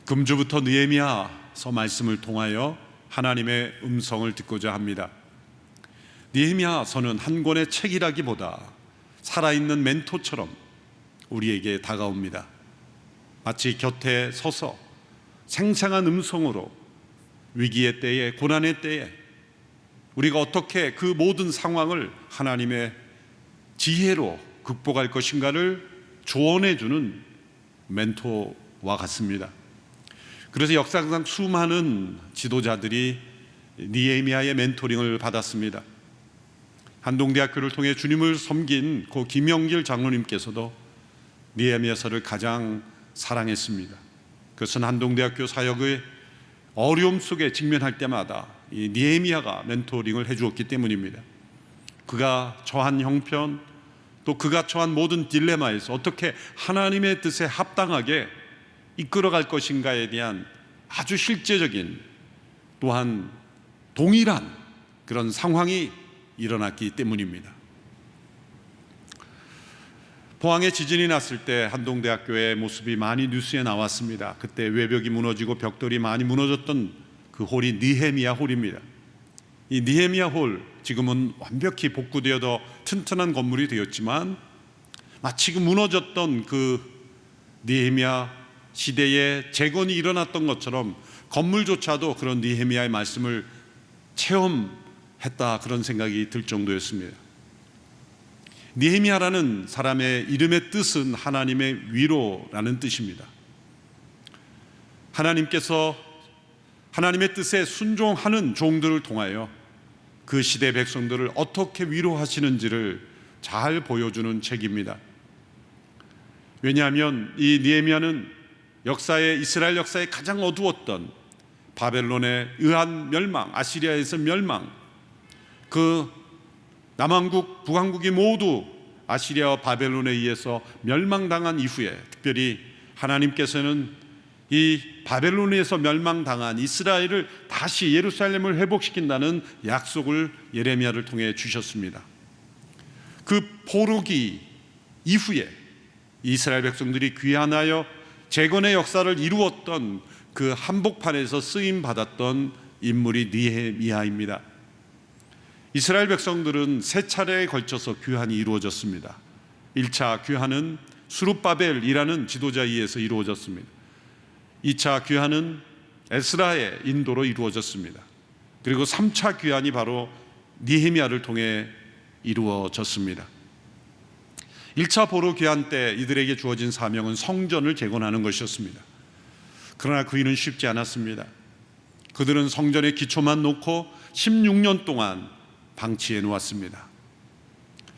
금주부터 느헤미야서 말씀을 통하여 하나님의 음성을 듣고자 합니다. 느헤미야서는 한 권의 책이라기보다 살아있는 멘토처럼 우리에게 다가옵니다. 마치 곁에 서서 생생한 음성으로 위기의 때에, 고난의 때에 우리가 어떻게 그 모든 상황을 하나님의 지혜로 극복할 것인가를 조언해주는 멘토와 같습니다. 그래서 역사상 수많은 지도자들이 느헤미야의 멘토링을 받았습니다. 한동대학교를 통해 주님을 섬긴 고 김영길 장로님께서도 느헤미야서를 가장 사랑했습니다. 그것은 한동대학교 사역의 어려움 속에 직면할 때마다 이 느헤미야가 멘토링을 해주었기 때문입니다. 그가 처한 형편, 또 그가 처한 모든 딜레마에서 어떻게 하나님의 뜻에 합당하게 이끌어갈 것인가에 대한 아주 실제적인, 또한 동일한 그런 상황이 일어났기 때문입니다. 포항에 지진이 났을 때 한동대학교의 모습이 많이 뉴스에 나왔습니다. 그때 외벽이 무너지고 벽돌이 많이 무너졌던 그 홀이 느헤미야 홀입니다. 이 느헤미야 홀, 지금은 완벽히 복구되어 튼튼한 건물이 되었지만 마치 그 무너졌던 그 느헤미야 시대에 재건이 일어났던 것처럼 건물조차도 그런 느헤미야의 말씀을 체험했다, 그런 생각이 들 정도였습니다. 느헤미야라는 사람의 이름의 뜻은 하나님의 위로라는 뜻입니다. 하나님께서 하나님의 뜻에 순종하는 종들을 통하여 그 시대 백성들을 어떻게 위로하시는지를 잘 보여주는 책입니다. 왜냐하면 이 느헤미야는 이스라엘 역사에 가장 어두웠던 바벨론에 의한 멸망, 아시리아에서 멸망, 그 남왕국, 북왕국이 모두 아시리아와 바벨론에 의해서 멸망당한 이후에, 특별히 하나님께서는 이 바벨론에서 멸망당한 이스라엘을 다시 예루살렘을 회복시킨다는 약속을 예레미야를 통해 주셨습니다. 그 포로기 이후에 이스라엘 백성들이 귀환하여 재건의 역사를 이루었던 그 한복판에서 쓰임받았던 인물이 느헤미야입니다. 이스라엘 백성들은 세 차례에 걸쳐서 귀환이 이루어졌습니다. 1차 귀환은 수룹바벨이라는 지도자에 의해서 이루어졌습니다. 2차 귀환은 에스라의 인도로 이루어졌습니다. 그리고 3차 귀환이 바로 느헤미야를 통해 이루어졌습니다. 1차 포로 귀환 때 이들에게 주어진 사명은 성전을 재건하는 것이었습니다. 그러나 그 일은 쉽지 않았습니다. 그들은 성전의 기초만 놓고 16년 동안 방치해 놓았습니다.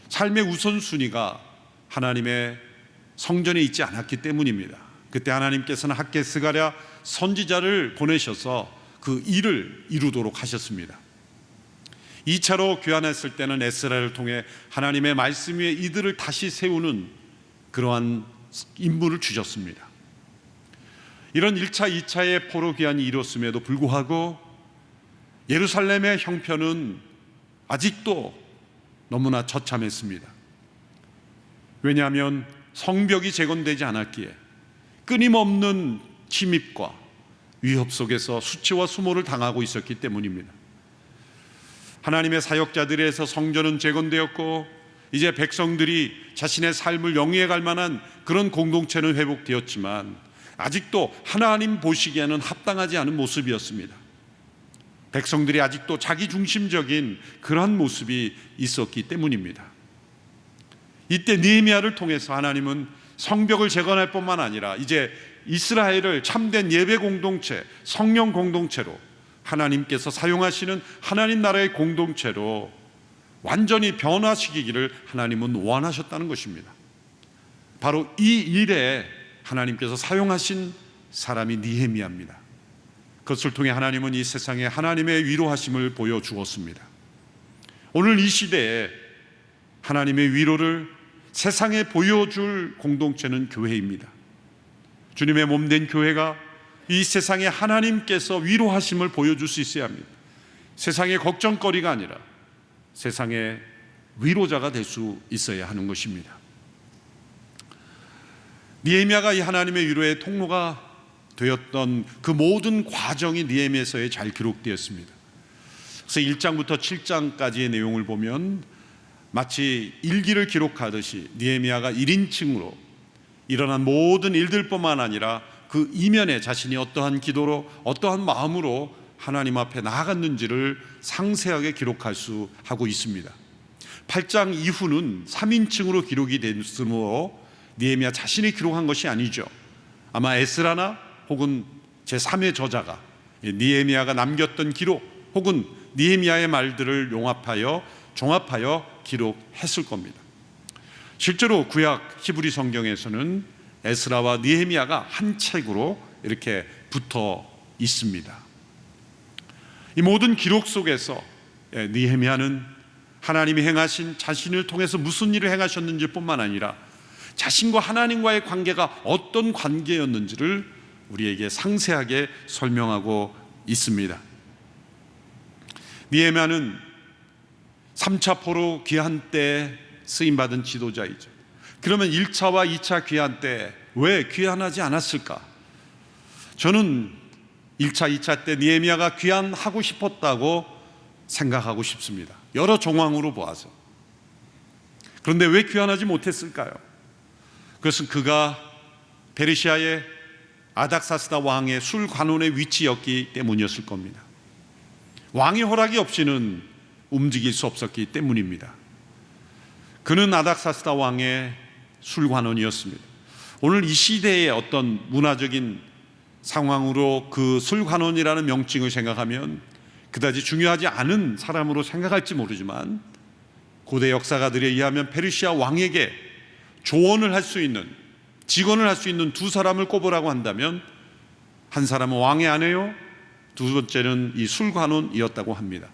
삶의 우선순위가 하나님의 성전에 있지 않았기 때문입니다. 그때 하나님께서는 학개스가랴 선지자를 보내셔서 그 일을 이루도록 하셨습니다. 2차로 귀환했을 때는 에스라를 통해 하나님의 말씀 위에 이들을 다시 세우는 그러한 임무를 주셨습니다. 이런 1차, 2차의 포로 귀환이 이뤘음에도 불구하고 예루살렘의 형편은 아직도 너무나 처참했습니다. 왜냐하면 성벽이 재건되지 않았기에 끊임없는 침입과 위협 속에서 수치와 수모를 당하고 있었기 때문입니다. 하나님의 사역자들에서 성전은 재건되었고 이제 백성들이 자신의 삶을 영위해갈 만한 그런 공동체는 회복되었지만 아직도 하나님 보시기에는 합당하지 않은 모습이었습니다. 백성들이 아직도 자기중심적인 그러한 모습이 있었기 때문입니다. 이때 느헤미야를 통해서 하나님은 성벽을 재건할 뿐만 아니라 이제 이스라엘을 참된 예배 공동체, 성령 공동체로, 하나님께서 사용하시는 하나님 나라의 공동체로 완전히 변화시키기를 하나님은 원하셨다는 것입니다. 바로 이 일에 하나님께서 사용하신 사람이 느헤미야입니다. 그것을 통해 하나님은 이 세상에 하나님의 위로하심을 보여주었습니다. 오늘 이 시대에 하나님의 위로를 세상에 보여줄 공동체는 교회입니다. 주님의 몸된 교회가 이 세상에 하나님께서 위로하심을 보여줄 수 있어야 합니다. 세상의 걱정거리가 아니라 세상의 위로자가 될 수 있어야 하는 것입니다. 느헤미야가 이 하나님의 위로의 통로가 되었던 그 모든 과정이 느헤미야서에 잘 기록되었습니다. 그래서 1장부터 7장까지의 내용을 보면 마치 일기를 기록하듯이 느헤미야가 1인칭으로 일어난 모든 일들뿐만 아니라 그 이면에 자신이 어떠한 기도로 어떠한 마음으로 하나님 앞에 나아갔는지를 상세하게 기록할 수 하고 있습니다. 8장 이후는 3인칭으로 기록이 됐으므로 느헤미야 자신이 기록한 것이 아니죠. 아마 에스라나 혹은 제3의 저자가 느헤미야가 남겼던 기록 혹은 느헤미야의 말들을 용합하여 종합하여 기록했을 겁니다. 실제로 구약 히브리 성경에서는 에스라와 느헤미야가 한 책으로 이렇게 붙어 있습니다. 이 모든 기록 속에서 느헤미야는 하나님이 행하신 자신을 통해서 무슨 일을 행하셨는지 뿐만 아니라 자신과 하나님과의 관계가 어떤 관계였는지를 우리에게 상세하게 설명하고 있습니다. 느헤미야는 3차 포로 귀환 때 쓰임받은 지도자이죠. 그러면 1차와 2차 귀환 때 왜 귀환하지 않았을까? 저는 1차, 2차 때 느헤미야가 귀환하고 싶었다고 생각하고 싶습니다. 여러 정황으로 보아서. 그런데 왜 귀환하지 못했을까요? 그것은 그가 페르시아의 아닥사스다 왕의 술관원의 위치였기 때문이었을 겁니다. 왕의 허락이 없이는 움직일 수 없었기 때문입니다. 그는 아닥사스다 왕의 술관원이었습니다. 오늘 이 시대의 어떤 문화적인 상황으로 그 술관원이라는 명칭을 생각하면 그다지 중요하지 않은 사람으로 생각할지 모르지만 고대 역사가들에 의하면 페르시아 왕에게 조언을 할 수 있는, 직언을 할 수 있는 두 사람을 꼽으라고 한다면 한 사람은 왕의 아내요, 두 번째는 이 술관원이었다고 합니다.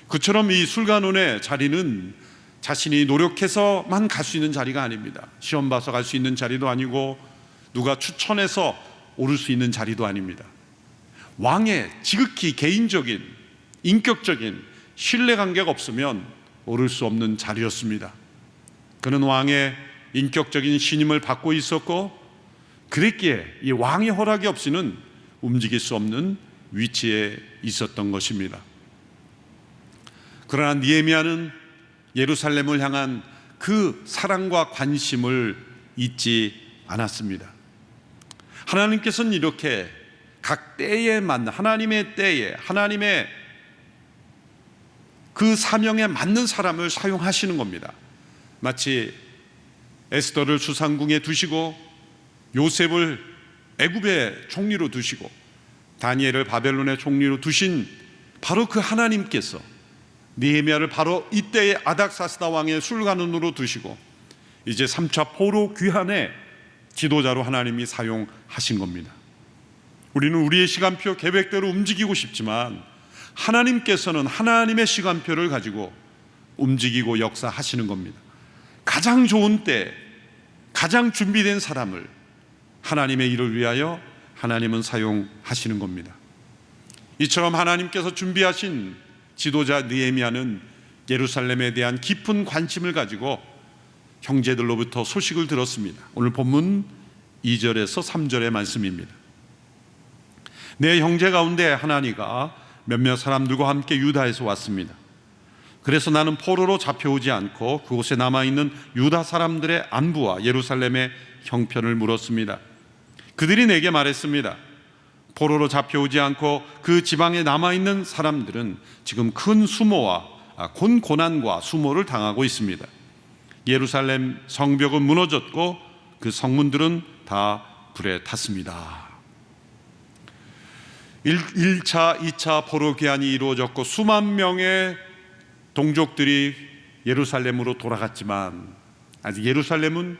그처럼 이 술관원의 자리는 자신이 노력해서만 갈 수 있는 자리가 아닙니다. 시험 봐서 갈 수 있는 자리도 아니고 누가 추천해서 오를 수 있는 자리도 아닙니다. 왕의 지극히 개인적인, 인격적인 신뢰관계가 없으면 오를 수 없는 자리였습니다. 그는 왕의 인격적인 신임을 받고 있었고 그랬기에 이 왕의 허락이 없이는 움직일 수 없는 위치에 있었던 것입니다. 그러나 느헤미야는 예루살렘을 향한 그 사랑과 관심을 잊지 않았습니다. 하나님께서는 이렇게 각 때에 맞는 하나님의 때에 하나님의 그 사명에 맞는 사람을 사용하시는 겁니다. 마치 에스더를 수상궁에 두시고 요셉을 애굽의 총리로 두시고 다니엘을 바벨론의 총리로 두신 바로 그 하나님께서 느헤미야를 바로 이때의 아닥사스다 왕의 술관원으로 두시고 이제 3차 포로 귀환의 지도자로 하나님이 사용하신 겁니다. 우리는 우리의 시간표 계획대로 움직이고 싶지만 하나님께서는 하나님의 시간표를 가지고 움직이고 역사하시는 겁니다. 가장 좋은 때 가장 준비된 사람을 하나님의 일을 위하여 하나님은 사용하시는 겁니다. 이처럼 하나님께서 준비하신 지도자 느헤미야는 예루살렘에 대한 깊은 관심을 가지고 형제들로부터 소식을 들었습니다. 오늘 본문 2절에서 3절의 말씀입니다. 내 형제 가운데 하나니가 몇몇 사람들과 함께 유다에서 왔습니다. 그래서 나는 포로로 잡혀오지 않고 그곳에 남아있는 유다 사람들의 안부와 예루살렘의 형편을 물었습니다. 그들이 내게 말했습니다. 포로로 잡혀오지 않고 그 지방에 남아있는 사람들은 지금 큰 고난과 수모를 당하고 있습니다. 예루살렘 성벽은 무너졌고 그 성문들은 다 불에 탔습니다. 1차, 2차 포로 귀환이 이루어졌고 수만 명의 동족들이 예루살렘으로 돌아갔지만 아직 예루살렘은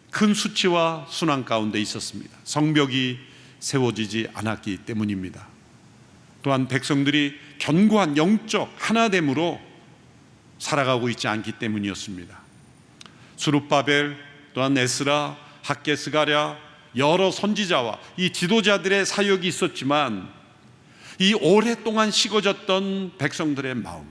큰 수치와 순환 가운데 있었습니다. 성벽이 세워지지 않았기 때문입니다. 또한 백성들이 견고한 영적 하나됨으로 살아가고 있지 않기 때문이었습니다. 스룹바벨, 또한 에스라, 학개 스가랴, 여러 선지자와 이 지도자들의 사역이 있었지만 이 오랫동안 식어졌던 백성들의 마음,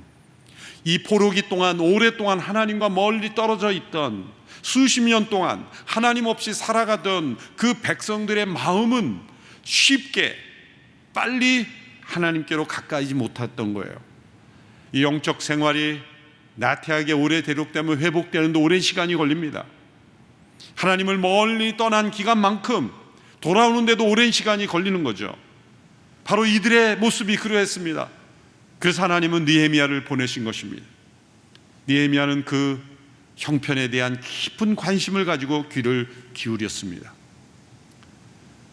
이 포로기 동안 오랫동안 하나님과 멀리 떨어져 있던 수십 년 동안 하나님 없이 살아가던 그 백성들의 마음은 쉽게 빨리 하나님께로 가까이지 못했던 거예요. 이 영적 생활이 나태하게 오래 대속되면 회복되는데 오랜 시간이 걸립니다. 하나님을 멀리 떠난 기간만큼 돌아오는데도 오랜 시간이 걸리는 거죠. 바로 이들의 모습이 그러했습니다. 그래서 하나님은 느헤미야를 보내신 것입니다. 느헤미야는 그 형편에 대한 깊은 관심을 가지고 귀를 기울였습니다.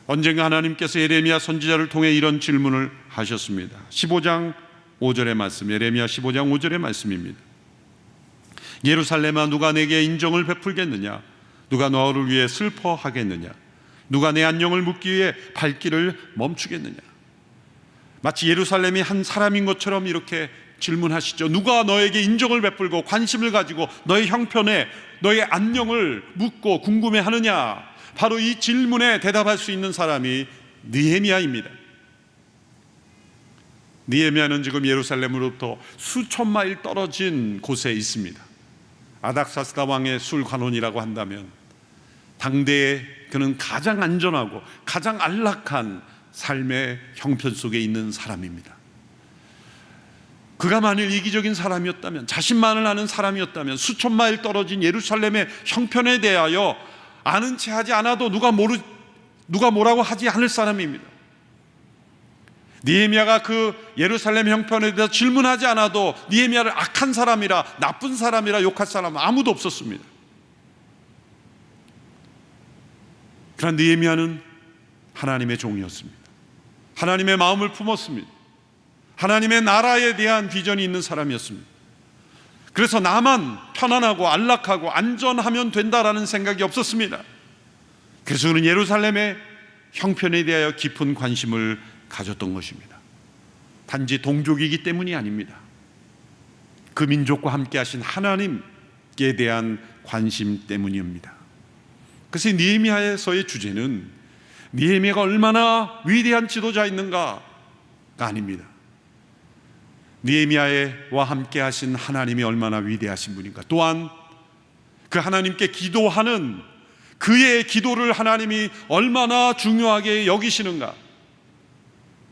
언젠가 하나님께서 예레미야 선지자를 통해 이런 질문을 하셨습니다. 15장 5절의 말씀, 예레미야 15장 5절의 말씀입니다. 예루살렘아, 누가 내게 인정을 베풀겠느냐? 누가 너를 위해 슬퍼하겠느냐? 누가 내 안녕을 묻기 위해 발길을 멈추겠느냐? 마치 예루살렘이 한 사람인 것처럼 이렇게 질문하시죠. 누가 너에게 인정을 베풀고 관심을 가지고 너의 형편에 너의 안녕을 묻고 궁금해하느냐? 바로 이 질문에 대답할 수 있는 사람이 느헤미야입니다. 느헤미야는 지금 예루살렘으로부터 수천 마일 떨어진 곳에 있습니다. 아닥사스다 왕의 술관원이라고 한다면 당대에 그는 가장 안전하고 가장 안락한 삶의 형편 속에 있는 사람입니다. 그가 만일 이기적인 사람이었다면, 자신만을 아는 사람이었다면 수천 마일 떨어진 예루살렘의 형편에 대하여 아는 체 하지 않아도 누가 뭐라고 하지 않을 사람입니다. 느헤미야가 그 예루살렘 형편에 대해서 질문하지 않아도 느헤미야를 악한 사람이라, 나쁜 사람이라 욕할 사람은 아무도 없었습니다. 그러나 느헤미야는 하나님의 종이었습니다. 하나님의 마음을 품었습니다. 하나님의 나라에 대한 비전이 있는 사람이었습니다. 그래서 나만 편안하고 안락하고 안전하면 된다라는 생각이 없었습니다. 그래서 그는 예루살렘의 형편에 대하여 깊은 관심을 가졌던 것입니다. 단지 동족이기 때문이 아닙니다. 그 민족과 함께 하신 하나님께 대한 관심 때문입니다. 그래서 느헤미야에서의 주제는 느헤미야가 얼마나 위대한 지도자였는가가 아닙니다. 느헤미야와 함께 하신 하나님이 얼마나 위대하신 분인가, 또한 그 하나님께 기도하는 그의 기도를 하나님이 얼마나 중요하게 여기시는가,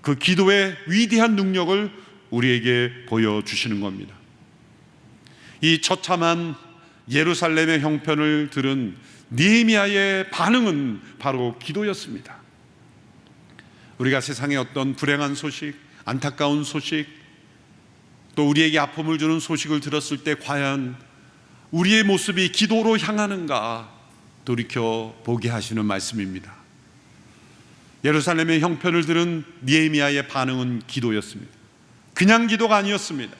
그 기도의 위대한 능력을 우리에게 보여주시는 겁니다. 이 처참한 예루살렘의 형편을 들은 느헤미야의 반응은 바로 기도였습니다. 우리가 세상의 어떤 불행한 소식, 안타까운 소식, 또 우리에게 아픔을 주는 소식을 들었을 때 과연 우리의 모습이 기도로 향하는가 돌이켜보게 하시는 말씀입니다. 예루살렘의 형편을 들은 느헤미야의 반응은 기도였습니다. 그냥 기도가 아니었습니다.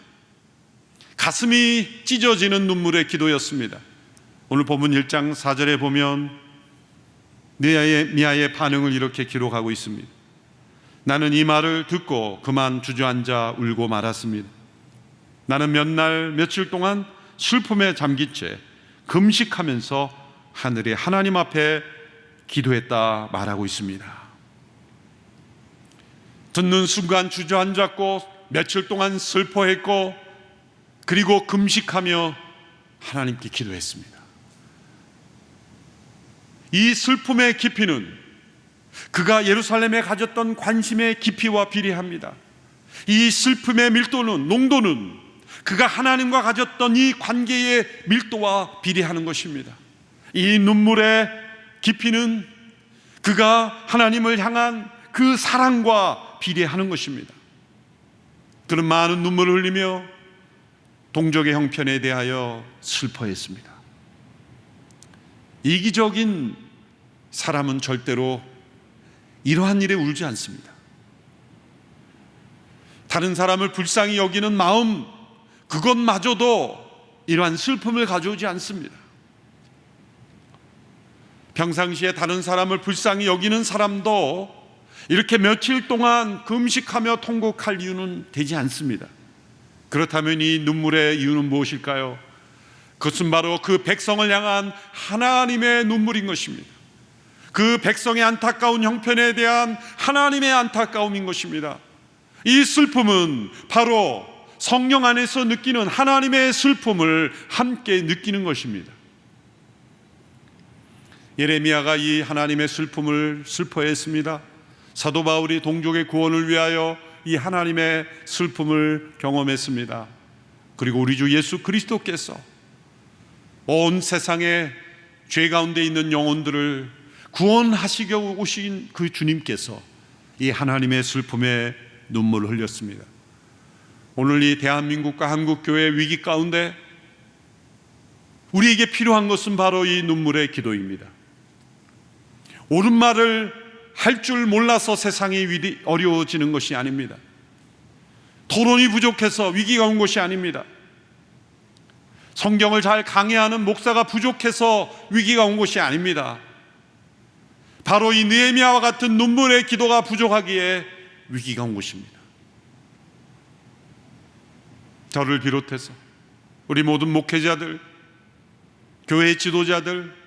가슴이 찢어지는 눈물의 기도였습니다. 오늘 본문 1장 4절에 보면 느헤미야의 반응을 이렇게 기록하고 있습니다. 나는 이 말을 듣고 그만 주저앉아 울고 말았습니다. 나는 몇 날 며칠 동안 슬픔에 잠긴 채 금식하면서 하늘의 하나님 앞에 기도했다 말하고 있습니다. 듣는 순간 주저앉았고 며칠 동안 슬퍼했고 그리고 금식하며 하나님께 기도했습니다. 이 슬픔의 깊이는 그가 예루살렘에 가졌던 관심의 깊이와 비례합니다. 이 슬픔의 밀도는, 농도는 그가 하나님과 가졌던 이 관계의 밀도와 비례하는 것입니다. 이 눈물의 깊이는 그가 하나님을 향한 그 사랑과 비례하는 것입니다. 그는 많은 눈물을 흘리며 동족의 형편에 대하여 슬퍼했습니다. 이기적인 사람은 절대로 이러한 일에 울지 않습니다. 다른 사람을 불쌍히 여기는 마음, 그것마저도 이러한 슬픔을 가져오지 않습니다. 평상시에 다른 사람을 불쌍히 여기는 사람도 이렇게 며칠 동안 금식하며 통곡할 이유는 되지 않습니다. 그렇다면 이 눈물의 이유는 무엇일까요? 그것은 바로 그 백성을 향한 하나님의 눈물인 것입니다. 그 백성의 안타까운 형편에 대한 하나님의 안타까움인 것입니다. 이 슬픔은 바로 성령 안에서 느끼는 하나님의 슬픔을 함께 느끼는 것입니다. 예레미야가 이 하나님의 슬픔을 슬퍼했습니다. 사도 바울이 동족의 구원을 위하여 이 하나님의 슬픔을 경험했습니다. 그리고 우리 주 예수 그리스도께서 온 세상에 죄 가운데 있는 영혼들을 구원하시려 오신 그 주님께서 이 하나님의 슬픔에 눈물을 흘렸습니다. 오늘 이 대한민국과 한국교회의 위기 가운데 우리에게 필요한 것은 바로 이 눈물의 기도입니다. 옳은 말을 할 줄 몰라서 세상이 어려워지는 것이 아닙니다. 토론이 부족해서 위기가 온 것이 아닙니다. 성경을 잘 강해하는 목사가 부족해서 위기가 온 것이 아닙니다. 바로 이 느헤미야와 같은 눈물의 기도가 부족하기에 위기가 온 것입니다. 저를 비롯해서 우리 모든 목회자들, 교회 지도자들,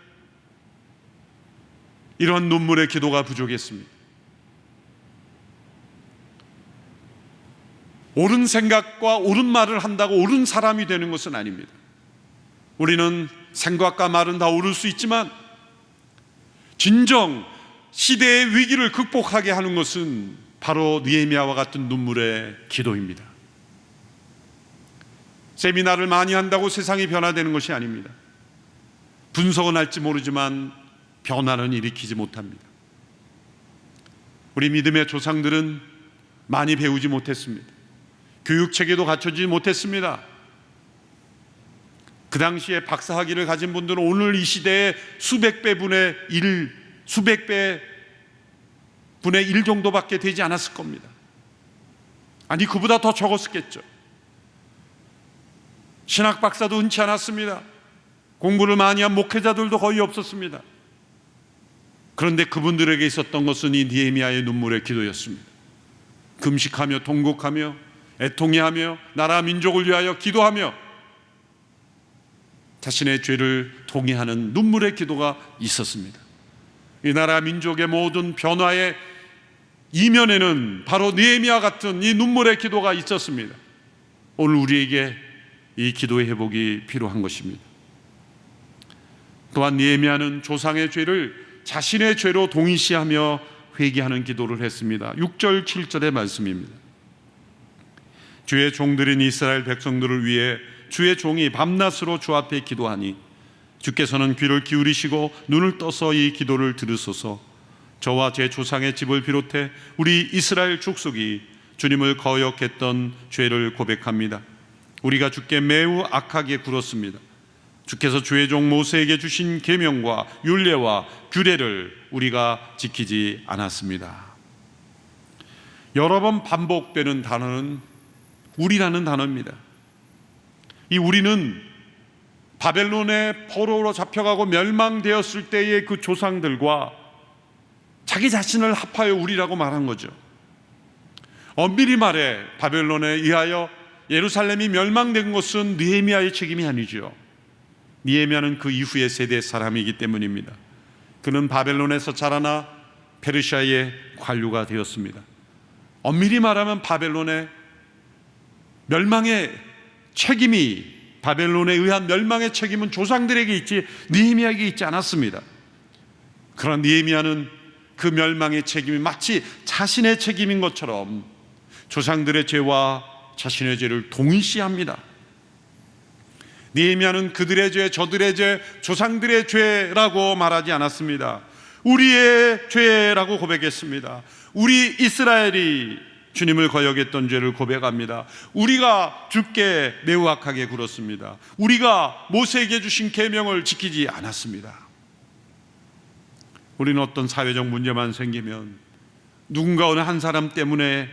이런 눈물의 기도가 부족했습니다. 옳은 생각과 옳은 말을 한다고 옳은 사람이 되는 것은 아닙니다. 우리는 생각과 말은 다 옳을 수 있지만 진정 시대의 위기를 극복하게 하는 것은 바로 느헤미야와 같은 눈물의 기도입니다. 세미나를 많이 한다고 세상이 변화되는 것이 아닙니다. 분석은 할지 모르지만 변화는 일으키지 못합니다. 우리 믿음의 조상들은 많이 배우지 못했습니다. 교육체계도 갖춰지지 못했습니다. 그 당시에 박사학위를 가진 분들은 오늘 이 시대에 수백 배 분의 1 정도밖에 되지 않았을 겁니다. 아니, 그보다 더 적었겠죠. 신학 박사도 흔치 않았습니다. 공부를 많이 한 목회자들도 거의 없었습니다. 그런데 그분들에게 있었던 것은 이 느헤미야의 눈물의 기도였습니다. 금식하며 통곡하며 애통해하며 나라 민족을 위하여 기도하며 자신의 죄를 통회하는 눈물의 기도가 있었습니다. 이 나라 민족의 모든 변화의 이면에는 바로 느헤미야 같은 이 눈물의 기도가 있었습니다. 오늘 우리에게 이 기도의 회복이 필요한 것입니다. 또한 느헤미야는 조상의 죄를 자신의 죄로 동일시하며 회개하는 기도를 했습니다. 6절 7절의 말씀입니다. 주의 종들인 이스라엘 백성들을 위해 주의 종이 밤낮으로 주 앞에 기도하니 주께서는 귀를 기울이시고 눈을 떠서 이 기도를 들으소서. 저와 제 조상의 집을 비롯해 우리 이스라엘 족속이 주님을 거역했던 죄를 고백합니다. 우리가 주께 매우 악하게 굴었습니다. 주께서 주의 종 모세에게 주신 계명과 율례와 규례를 우리가 지키지 않았습니다. 여러 번 반복되는 단어는 우리라는 단어입니다. 이 우리는 바벨론의 포로로 잡혀가고 멸망되었을 때의 그 조상들과 자기 자신을 합하여 우리라고 말한 거죠. 엄밀히 말해 바벨론에 의하여 예루살렘이 멸망된 것은 느헤미야의 책임이 아니죠. 느헤미야는 그 이후의 세대의 사람이기 때문입니다. 그는 바벨론에서 자라나 페르시아의 관료가 되었습니다. 엄밀히 말하면 바벨론의 멸망의 책임이, 바벨론에 의한 멸망의 책임은 조상들에게 있지 느헤미야에게 있지 않았습니다. 그러나 느헤미야는 그 멸망의 책임이 마치 자신의 책임인 것처럼 조상들의 죄와 자신의 죄를 동일시합니다. 느헤미야는 그들의 죄, 저들의 죄, 조상들의 죄라고 말하지 않았습니다. 우리의 죄라고 고백했습니다. 우리 이스라엘이 주님을 거역했던 죄를 고백합니다. 우리가 주께 매우 악하게 굴었습니다. 우리가 모세에게 주신 계명을 지키지 않았습니다. 우리는 어떤 사회적 문제만 생기면 누군가 어느 한 사람 때문에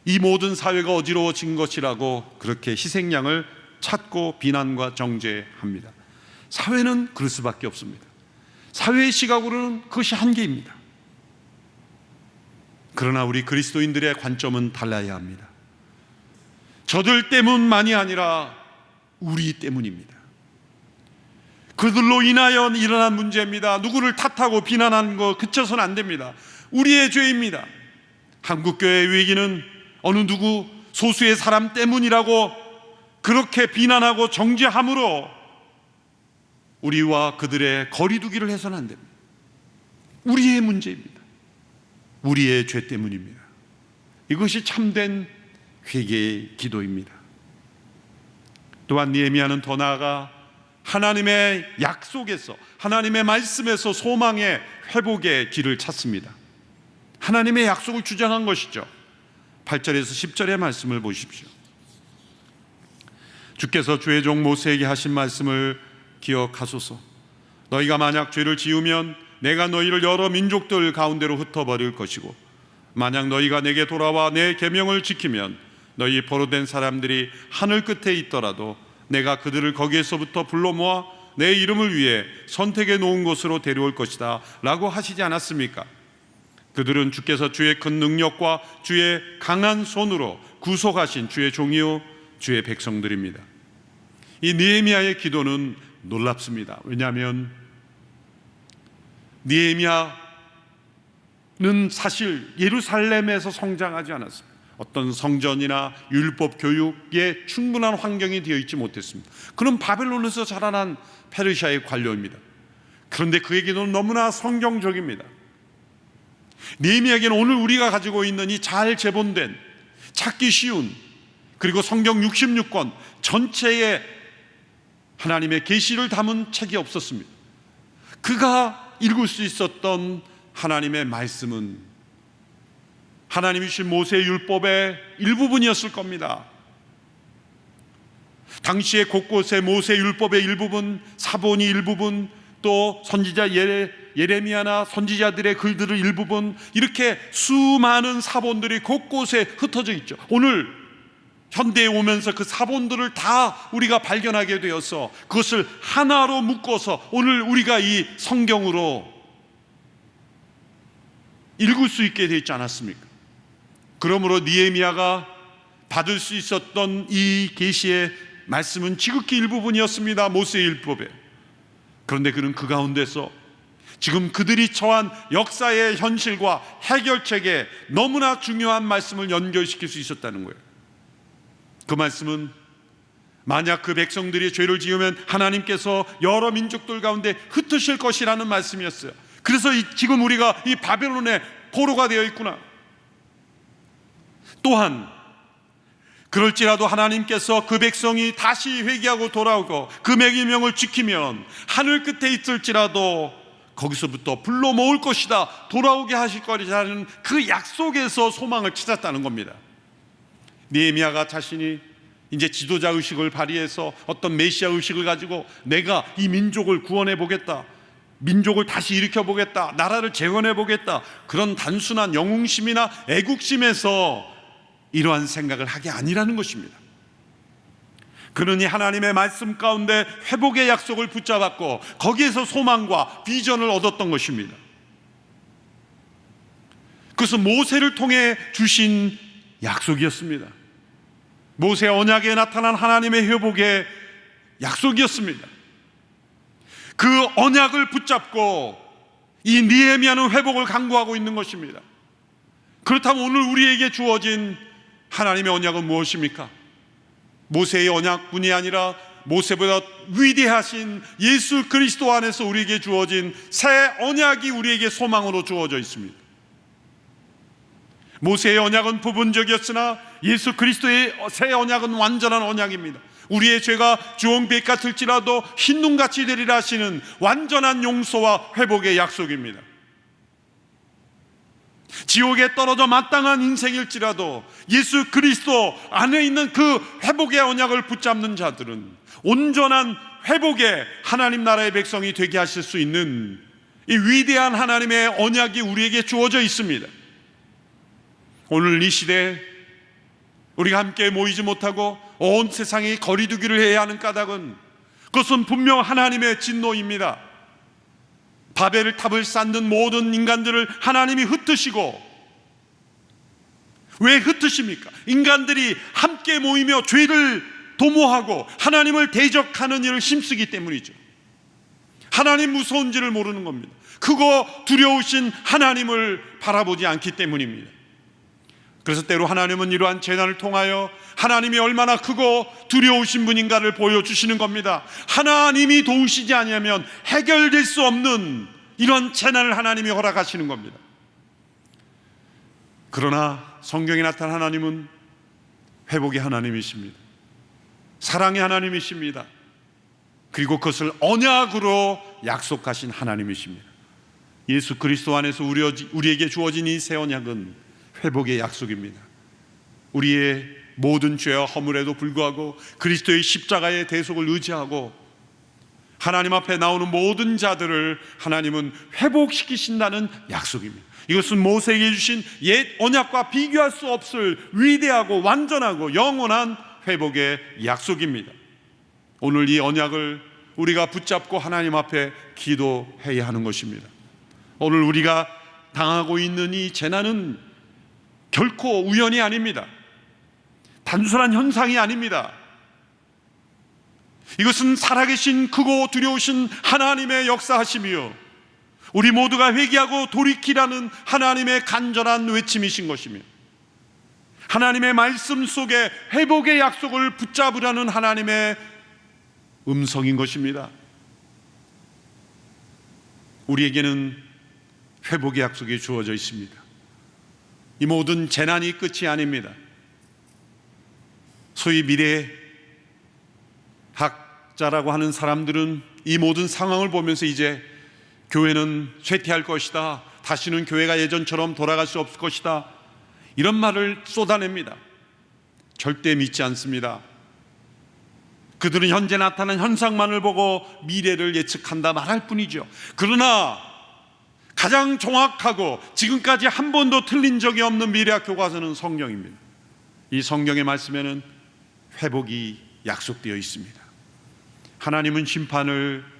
이 모든 사회가 어지러워진 것이라고 그렇게 희생양을 찾고 비난과 정죄합니다. 사회는 그럴 수밖에 없습니다. 사회의 시각으로는 그것이 한계입니다. 그러나 우리 그리스도인들의 관점은 달라야 합니다. 저들 때문만이 아니라 우리 때문입니다. 그들로 인하여 일어난 문제입니다. 누구를 탓하고 비난하는 거 그쳐서는 안 됩니다. 우리의 죄입니다. 한국교회의 위기는 어느 누구 소수의 사람 때문이라고 그렇게 비난하고 정죄함으로 우리와 그들의 거리두기를 해서는 안 됩니다. 우리의 문제입니다. 우리의 죄 때문입니다. 이것이 참된 회개의 기도입니다. 또한 느헤미야는 더 나아가 하나님의 약속에서, 하나님의 말씀에서 소망의 회복의 길을 찾습니다. 하나님의 약속을 주장한 것이죠. 8절에서 10절의 말씀을 보십시오. 주께서 주의 종 모세에게 하신 말씀을 기억하소서. 너희가 만약 죄를 지으면 내가 너희를 여러 민족들 가운데로 흩어버릴 것이고, 만약 너희가 내게 돌아와 내 계명을 지키면 너희 포로된 사람들이 하늘 끝에 있더라도 내가 그들을 거기에서부터 불러 모아 내 이름을 위해 선택해 놓은 곳으로 데려올 것이다 라고 하시지 않았습니까? 그들은 주께서 주의 큰 능력과 주의 강한 손으로 구속하신 주의 종이요 주의 백성들입니다. 이 느헤미야의 기도는 놀랍습니다. 왜냐하면 느헤미야는 사실 예루살렘에서 성장하지 않았습니다. 어떤 성전이나 율법 교육에 충분한 환경이 되어 있지 못했습니다. 그는 바벨론에서 자라난 페르시아의 관료입니다. 그런데 그의 기도는 너무나 성경적입니다. 느헤미야에게는 오늘 우리가 가지고 있는 이 잘 제본된, 찾기 쉬운, 그리고 성경 66권 전체에 하나님의 계시를 담은 책이 없었습니다. 그가 읽을 수 있었던 하나님의 말씀은 하나님이 주신 모세의 율법의 일부분이었을 겁니다. 당시에 곳곳에 모세의 율법의 일부분, 사본이 일부분, 또 선지자 예레미야나 선지자들의 글들을 일부분, 이렇게 수많은 사본들이 곳곳에 흩어져 있죠. 오늘 현대에 오면서 그 사본들을 다 우리가 발견하게 되어서 그것을 하나로 묶어서 오늘 우리가 이 성경으로 읽을 수 있게 되어 있지 않았습니까? 그러므로 느헤미야가 받을 수 있었던 이 계시의 말씀은 지극히 일부분이었습니다. 모세의 율법에. 그런데 그는 그 가운데서 지금 그들이 처한 역사의 현실과 해결책에 너무나 중요한 말씀을 연결시킬 수 있었다는 거예요. 그 말씀은 만약 그 백성들이 죄를 지으면 하나님께서 여러 민족들 가운데 흩으실 것이라는 말씀이었어요. 그래서 지금 우리가 이 바벨론의 포로가 되어 있구나. 또한 그럴지라도 하나님께서 그 백성이 다시 회개하고 돌아오고 그 명령을 지키면 하늘 끝에 있을지라도 거기서부터 불러 모을 것이다, 돌아오게 하실 거라는 그 약속에서 소망을 찾았다는 겁니다. 느헤미야가 자신이 이제 지도자 의식을 발휘해서 어떤 메시아 의식을 가지고 내가 이 민족을 구원해 보겠다, 민족을 다시 일으켜 보겠다, 나라를 재건해 보겠다, 그런 단순한 영웅심이나 애국심에서 이러한 생각을 하게 아니라는 것입니다. 그는 이 하나님의 말씀 가운데 회복의 약속을 붙잡았고 거기에서 소망과 비전을 얻었던 것입니다. 그것은 모세를 통해 주신 약속이었습니다. 모세 언약에 나타난 하나님의 회복의 약속이었습니다. 그 언약을 붙잡고 이 느헤미야는 회복을 강구하고 있는 것입니다. 그렇다면 오늘 우리에게 주어진 하나님의 언약은 무엇입니까? 모세의 언약뿐이 아니라 모세보다 위대하신 예수 그리스도 안에서 우리에게 주어진 새 언약이 우리에게 소망으로 주어져 있습니다. 모세의 언약은 부분적이었으나 예수 그리스도의 새 언약은 완전한 언약입니다. 우리의 죄가 주홍빛 같을지라도 흰눈같이 되리라 하시는 완전한 용서와 회복의 약속입니다. 지옥에 떨어져 마땅한 인생일지라도 예수 그리스도 안에 있는 그 회복의 언약을 붙잡는 자들은 온전한 회복의 하나님 나라의 백성이 되게 하실 수 있는 이 위대한 하나님의 언약이 우리에게 주어져 있습니다. 오늘 이 시대에 우리가 함께 모이지 못하고 온 세상이 거리두기를 해야 하는 까닭은 그것은 분명 하나님의 진노입니다. 바벨 탑을 쌓는 모든 인간들을 하나님이 흩으시고, 왜 흩으십니까? 인간들이 함께 모이며 죄를 도모하고 하나님을 대적하는 일을 힘쓰기 때문이죠. 하나님 무서운지를 모르는 겁니다. 크고 두려우신 하나님을 바라보지 않기 때문입니다. 그래서 때로 하나님은 이러한 재난을 통하여 하나님이 얼마나 크고 두려우신 분인가를 보여주시는 겁니다. 하나님이 도우시지 않으면 해결될 수 없는 이런 재난을 하나님이 허락하시는 겁니다. 그러나 성경에 나타난 하나님은 회복의 하나님이십니다. 사랑의 하나님이십니다. 그리고 그것을 언약으로 약속하신 하나님이십니다. 예수 그리스도 안에서 우리에게 주어진 이 새 언약은 회복의 약속입니다. 우리의 모든 죄와 허물에도 불구하고 그리스도의 십자가의 대속을 의지하고 하나님 앞에 나오는 모든 자들을 하나님은 회복시키신다는 약속입니다. 이것은 모세에게 주신 옛 언약과 비교할 수 없을 위대하고 완전하고 영원한 회복의 약속입니다. 오늘 이 언약을 우리가 붙잡고 하나님 앞에 기도해야 하는 것입니다. 오늘 우리가 당하고 있는 이 재난은 결코 우연이 아닙니다. 단순한 현상이 아닙니다. 이것은 살아계신 크고 두려우신 하나님의 역사하심이요, 우리 모두가 회개하고 돌이키라는 하나님의 간절한 외침이신 것이며, 하나님의 말씀 속에 회복의 약속을 붙잡으라는 하나님의 음성인 것입니다. 우리에게는 회복의 약속이 주어져 있습니다. 이 모든 재난이 끝이 아닙니다. 소위 미래학자라고 하는 사람들은 이 모든 상황을 보면서 이제 교회는 쇠퇴할 것이다, 다시는 교회가 예전처럼 돌아갈 수 없을 것이다, 이런 말을 쏟아냅니다. 절대 믿지 않습니다. 그들은 현재 나타난 현상만을 보고 미래를 예측한다 말할 뿐이죠. 그러나 가장 정확하고 지금까지 한 번도 틀린 적이 없는 미래학 교과서는 성경입니다. 이 성경의 말씀에는 회복이 약속되어 있습니다. 하나님은 심판을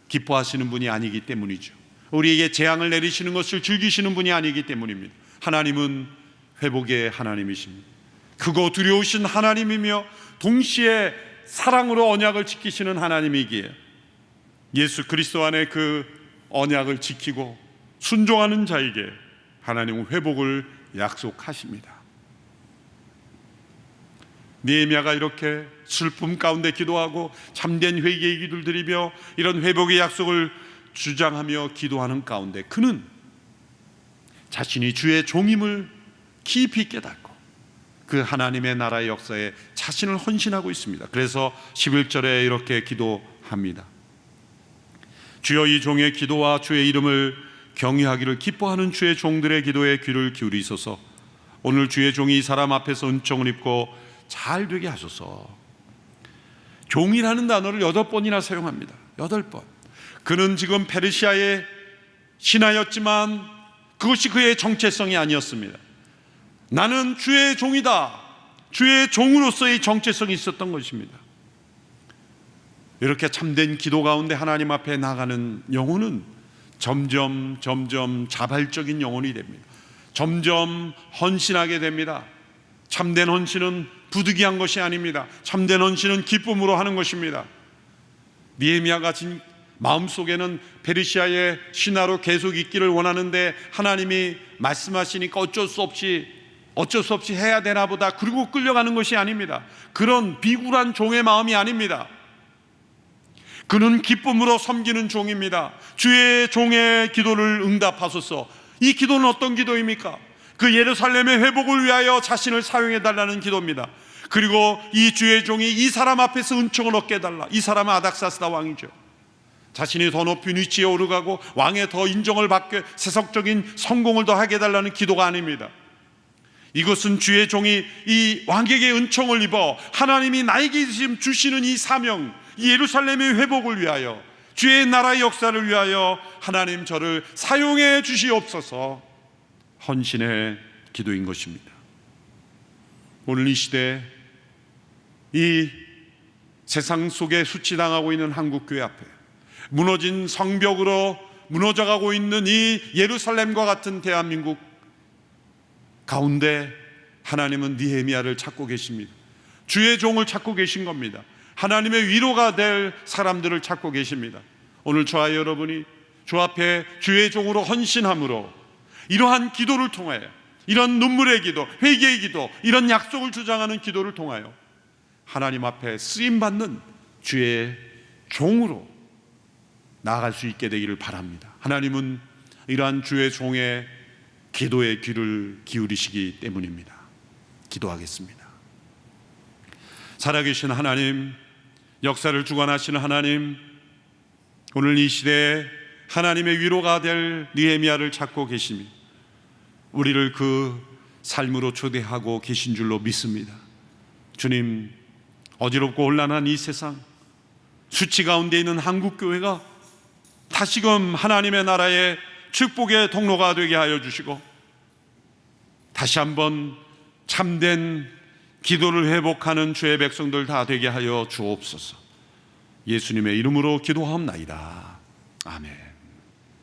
기뻐하시는 분이 아니기 때문이죠. 우리에게 재앙을 내리시는 것을 즐기시는 분이 아니기 때문입니다. 하나님은 회복의 하나님이십니다. 크고 두려우신 하나님이며 동시에 사랑으로 언약을 지키시는 하나님이기에 예수 그리스도 안에 그 언약을 지키고 순종하는 자에게 하나님은 회복을 약속하십니다. 느헤미야가 이렇게 슬픔 가운데 기도하고 참된 회개의 기도를 드리며 이런 회복의 약속을 주장하며 기도하는 가운데 그는 자신이 주의 종임을 깊이 깨닫고 그 하나님의 나라의 역사에 자신을 헌신하고 있습니다. 그래서 11절에 이렇게 기도합니다. 주여, 이 종의 기도와 주의 이름을 경외하기를 기뻐하는 주의 종들의 기도에 귀를 기울이소서. 오늘 주의 종이 이 사람 앞에서 은총을 입고 잘 되게 하소서. 종이라는 단어를 8번이나 사용합니다. 8번. 그는 지금 페르시아의 신하였지만 그것이 그의 정체성이 아니었습니다. 나는 주의 종이다, 주의 종으로서의 정체성이 있었던 것입니다. 이렇게 참된 기도 가운데 하나님 앞에 나가는 영혼은 점점 자발적인 영혼이 됩니다. 점점 헌신하게 됩니다. 참된 헌신은 부득이한 것이 아닙니다. 참된 헌신은 기쁨으로 하는 것입니다. 느헤미야가 마음속에는 페르시아의 신하로 계속 있기를 원하는데 하나님이 말씀하시니까 어쩔 수 없이 해야 되나 보다, 그리고 끌려가는 것이 아닙니다. 그런 비굴한 종의 마음이 아닙니다. 그는 기쁨으로 섬기는 종입니다. 주의 종의 기도를 응답하소서. 이 기도는 어떤 기도입니까? 그 예루살렘의 회복을 위하여 자신을 사용해달라는 기도입니다. 그리고 이 주의 종이 이 사람 앞에서 은총을 얻게 해달라. 이 사람은 아닥사스다 왕이죠. 자신이 더 높은 위치에 오르가고 왕의 더 인정을 받게 세속적인 성공을 더 하게 해달라는 기도가 아닙니다. 이것은 주의 종이 이 왕에게 은총을 입어 하나님이 나에게 주시는 이 사명, 이 예루살렘의 회복을 위하여, 주의 나라의 역사를 위하여 하나님 저를 사용해 주시옵소서, 헌신의 기도인 것입니다. 오늘 이 시대 이 세상 속에 수치당하고 있는 한국교회 앞에 무너진 성벽으로 무너져가고 있는 이 예루살렘과 같은 대한민국 가운데 하나님은 느헤미야를 찾고 계십니다. 주의 종을 찾고 계신 겁니다. 하나님의 위로가 될 사람들을 찾고 계십니다. 오늘 저와 여러분이 주 앞에 주의 종으로 헌신함으로 이러한 기도를 통하여, 이런 눈물의 기도, 회개의 기도, 이런 약속을 주장하는 기도를 통하여 하나님 앞에 쓰임받는 주의 종으로 나아갈 수 있게 되기를 바랍니다. 하나님은 이러한 주의 종의 기도의 귀를 기울이시기 때문입니다. 기도하겠습니다. 살아계신 하나님, 역사를 주관하시는 하나님, 오늘 이 시대에 하나님의 위로가 될 느헤미야를 찾고 계시며 우리를 그 삶으로 초대하고 계신 줄로 믿습니다. 주님, 어지럽고 혼란한 이 세상, 수치 가운데 있는 한국교회가 다시금 하나님의 나라의 축복의 통로가 되게 하여 주시고 다시 한번 참된 기도를 회복하는 주의 백성들 다 되게 하여 주옵소서. 예수님의 이름으로 기도하옵나이다. 아멘.